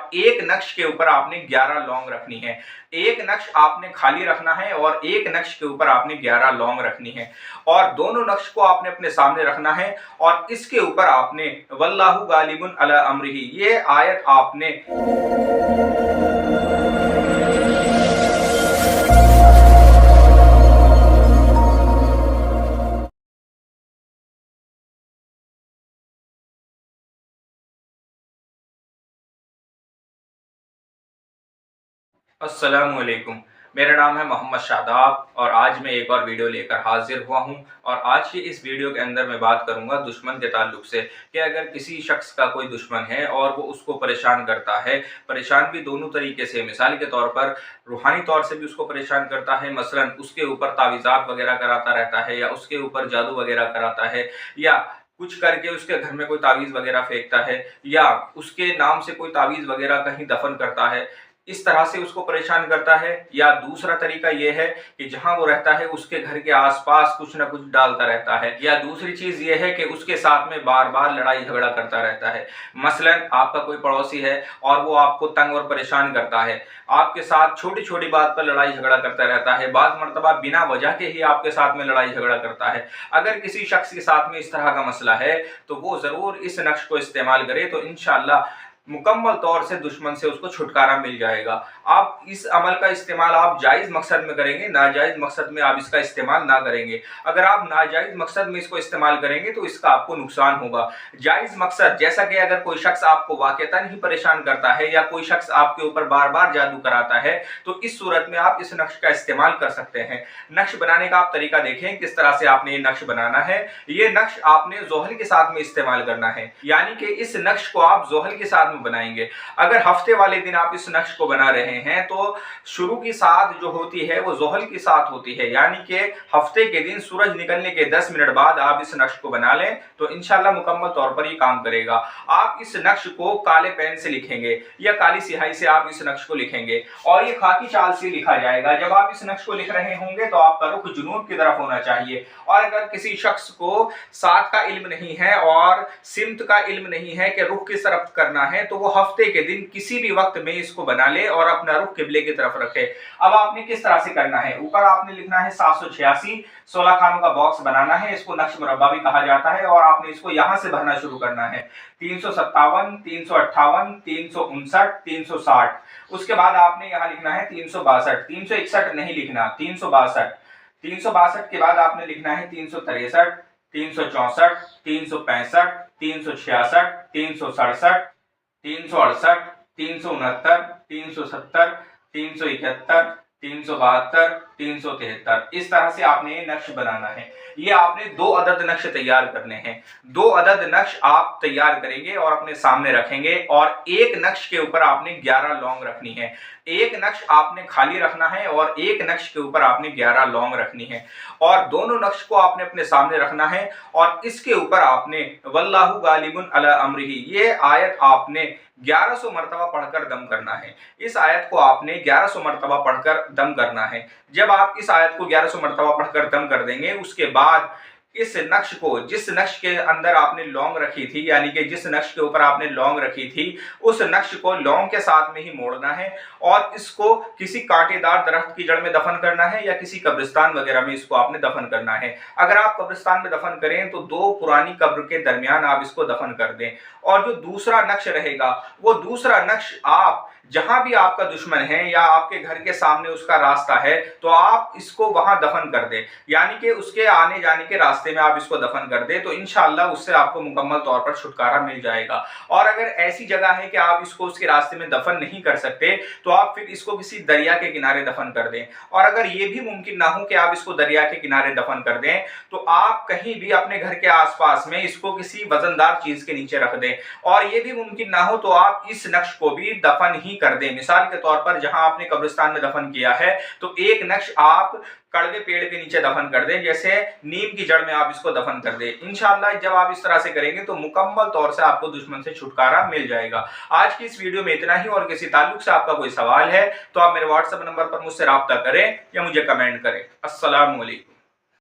और एक नक्श के ऊपर आपने 11 लौंग रखनी है। एक नक्श आपने खाली रखना है और एक नक्श के ऊपर आपने 11 लौंग रखनी है और दोनों नक्श को आपने अपने सामने रखना है और इसके ऊपर आपने वल्लाहु गालिबुन अला अम्रिही ये आयत आपने अस्सलामुअलैकुम। मेरा नाम है मोहम्मद शादाब और आज मैं एक और वीडियो लेकर हाजिर हुआ हूं और आज की इस वीडियो के अंदर मैं बात करूंगा दुश्मन के ताल्लुक से कि अगर किसी शख्स का कोई दुश्मन है और वो उसको परेशान करता है, परेशान भी दोनों तरीके से, मिसाल के तौर पर रूहानी तौर से भी उसको परेशान करता है, मसलन उसके ऊपर तावीज़ात वगैरह कराता रहता है या उसके ऊपर जादू वगैरह कराता है या कुछ करके उसके घर में कोई तावीज़ वगैरह फेंकता है या उसके नाम से कोई तावीज़ वगैरह कहीं दफन करता है, इस तरह से उसको परेशान करता है। या दूसरा तरीका यह है कि जहां वो रहता है उसके घर के आसपास कुछ ना कुछ डालता रहता है। या दूसरी चीज ये है कि उसके साथ में बार बार लड़ाई झगड़ा करता रहता है। मसलन आपका कोई पड़ोसी है और वो आपको तंग और परेशान करता है, आपके साथ छोटी छोटी बात पर लड़ाई झगड़ा करता रहता है, बाद मरतबा बिना वजह के ही आपके साथ में लड़ाई झगड़ा करता है। अगर किसी शख्स के साथ में इस तरह का मसला है तो वो जरूर इस नक्श को इस्तेमाल करे तो इंशाअल्लाह मुकम्मल तौर से दुश्मन से उसको छुटकारा मिल जाएगा। आप इस अमल का इस्तेमाल आप जायज़ मकसद में करेंगे, नाजायज़ मकसद में आप इसका इस्तेमाल ना करेंगे। अगर आप नाजायज़ मकसद में इसको इस्तेमाल करेंगे तो इसका आपको नुकसान होगा। जायज़ मकसद जैसा कि अगर कोई शख्स आपको वाक़तन ही परेशान करता है या कोई शख्स आपके ऊपर बार बार जादू कराता है तो इस सूरत में आप इस नक्श का इस्तेमाल कर सकते हैं। नक्श बनाने का आप तरीका देखें किस तरह से आपने ये नक्श बनाना है। ये नक्श आपने जोहल के साथ में इस्तेमाल करना है, यानी कि इस नक्श को आप जोहल के साथ बनाएंगे। अगर हफ्ते वाले दिन आप इस नक्श को बना रहे हैं तो शुरू की साथ जो होती है वो जोहल की साथ होती है, यानी कि हफ्ते के दिन सूरज निकलने के 10 मिनट बाद आप इस नक्श को बना लें तो इंशाल्लाह मुकम्मल तौर पर ये काम करेगा। आप इस नक्श को काले पेन से लिखेंगे या काली स्याही से आप इस नक्श को लिखेंगे और ये खाकी चाल से लिखा जाएगा। जब आप इस नक्श को लिख रहे होंगे तो आपका रुख जुनूब की तरफ होना चाहिए। और अगर किसी शख्स को साथ का इल्म नहीं है और सिमत का इल्म नहीं है कि रुख किस तरफ करना है तो वो हफ्ते के दिन किसी भी वक्त में इसको बना ले और अपना रुख किबले की तरफ रखे। अब आपने किस तरह से करना है, ऊपर आपने लिखना है 786, 16 खानों का बॉक्स बनाना है, इसको नक्श मुरब्बा भी कहा जाता है और आपने इसको यहां से भरना शुरू करना है। 357, 358, 359, 360, उसके बाद आपने यहां लिखना है 362, 361 नहीं लिखना, 362, 362 के बाद आपने लिखना है 363, 364, 365, 366, 367, 368, 369, 370, 371, 372, 373, इस तरह से आपने ये नक्श बनाना है। ये आपने 2 अदद नक्श तैयार करने हैं। 2 अदद नक्श आप तैयार करेंगे और अपने सामने रखेंगे और एक नक्श के ऊपर आपने 11 लौंग रखनी है। एक नक्श आपने खाली रखना है और एक नक्श के ऊपर आपने 11 लौंग रखनी है और दोनों नक्श को आपने अपने सामने रखना है और इसके ऊपर आपने वल्लाहु गालिबुन अला अम्रिही ये आयत आपने 1100 मरतबा पढ़कर दम करना है। इस आयत को आपने 1100 मरतबा पढ़कर दम करना है। जब आप इस आयत को 1100 मरतबा पढ़कर दम कर देंगे उसके बाद इस नक्श को, जिस नक्श के अंदर आपने लौंग रखी थी, यानी कि जिस नक्श के ऊपर आपने लौंग रखी थी, उस नक्श को लौंग के साथ में ही मोड़ना है और इसको किसी कांटेदार दरख्त की जड़ में दफन करना है या किसी कब्रिस्तान वगैरह में इसको आपने दफन करना है। अगर आप कब्रिस्तान में दफन करें तो 2 पुरानी कब्र के दरमियान आप इसको दफन कर दें और जो दूसरा नक्श रहेगा वो दूसरा नक्श आप जहां भी आपका दुश्मन है या आपके घर के सामने उसका रास्ता है तो आप इसको वहां दफन कर दें, यानी कि उसके आने जाने के रास्ते में आप इसको दफन कर दें तो इंशाअल्लाह उससे आपको मुकम्मल तौर पर छुटकारा मिल जाएगा। और अगर ऐसी जगह है कि आप इसको उसके रास्ते में दफन नहीं कर सकते तो आप फिर इसको किसी दरिया के किनारे दफन कर दें। और अगर ये भी मुमकिन ना हो कि आप इसको दरिया के किनारे दफन कर दें तो आप कहीं भी अपने घर के आसपास में इसको किसी वजनदार चीज के नीचे रख दें। और ये भी मुमकिन ना हो तो आप इस नक्श को भी दफन ही कर दें। मिसाल के तौर पर जहां आपने कब्रिस्तान में दफन किया है तो एक नक्श आप कड़वे पेड़ के नीचे दफन कर दें, जैसे नीम की जड़ में आप इसको दफन कर दें। इंशाअल्लाह जब आप इस तरह से करेंगे तो मुकम्मल तौर से आपको दुश्मन से छुटकारा मिल जाएगा। आज की इस वीडियो में इतना ही और किसी ताल्लुक से आपका कोई सवाल है तो आप मेरे व्हाट्सएप नंबर पर मुझसे राब्ता करें या मुझे कमेंट करें। अस्सलाम वालेकुम।